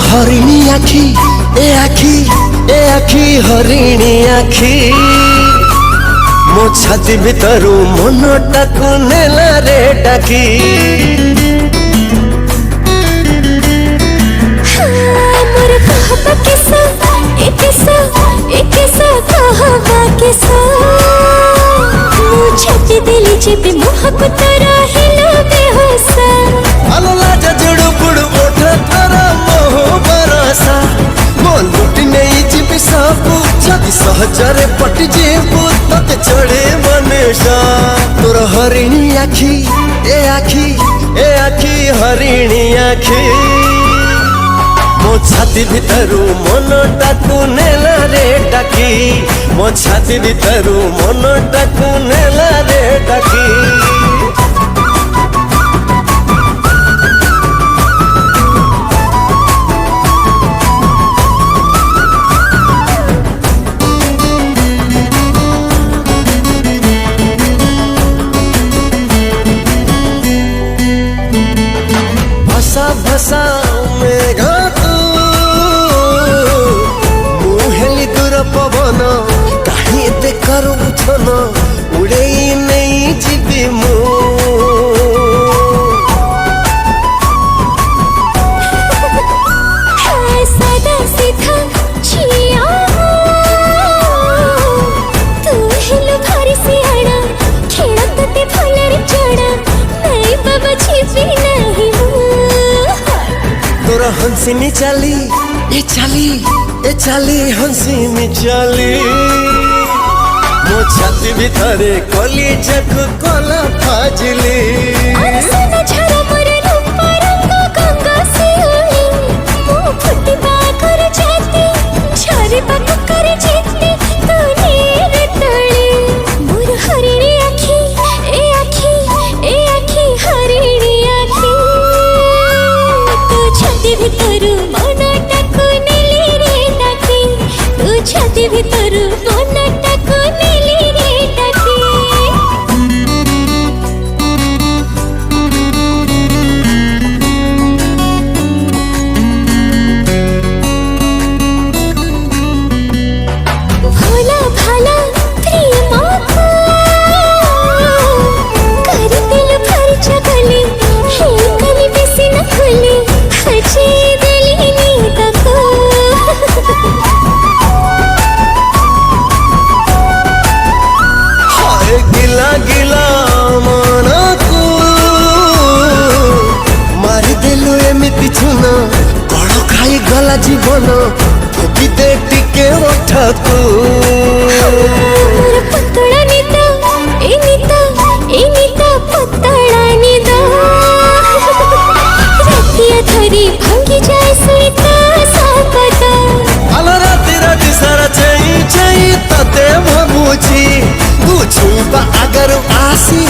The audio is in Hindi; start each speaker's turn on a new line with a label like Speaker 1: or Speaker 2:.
Speaker 1: हरिणी आखी ए आखी ए आखी हरिणी आखी मो छाती भितरु मनटाकु नेला रे डाकी
Speaker 2: मोर कहबा किसा कहबा किसा मो छाती दिली जेबे मोहक तोरा हिलो बेहोसा
Speaker 1: अलला जजुडु पुडु ओठ तोरा मोह बरसा मो लुटी नहीं जीवी सबू छाती सहजरे पटी जीवू तते चढ़े मनेशा तोर हरिणी आखी ए आखी ए आखी हरिणी आखी मो छाती भितरु मनटाकु नेला रे डाकी मो छाती भितरु मनटाकु नेला रे डाकी भसा भसा मेघा मुहेली दूर पवन कहीं एते करू छन उड़े नहीं जीवी मु
Speaker 2: सादा सीधा छिया तू हेलो भारी सियाना खेड़ा तते फलर चढ़ा नहीं बाबा छिपी नहीं
Speaker 1: तोरा हंसिनी चाली ए चाली हंसिनी चाली मो छाती भितरे कली जख कला फाजली
Speaker 2: अनसना झरा मोर रूप रंग गंगा सियोली मो फुटबा कर जाती झरे बाक कर जीती तू नीर तले मोर हरिणी आखी ए आखी हरिणी आखी तू छाती भितरु मनटाकु नेली रे डाकी तू छाती भितरु मनटाकु नेली रे डाकी भोला भाला प्रेमा को कर दिल भर जगले हे कली बेसी न खुले हजे दिली नींद को
Speaker 1: हाय गिला गिला मनकु मारी देलु एमिति छुन कड़ खाई गला जीवन फुकी दे टिके ओठकु
Speaker 2: मोर पतला नीता पतला नीदा रातिया धरी भांगी जाए सुनीता सापता
Speaker 1: आलो राती राती सारा चई चई तते भाबुची तू छुबा अगर आसी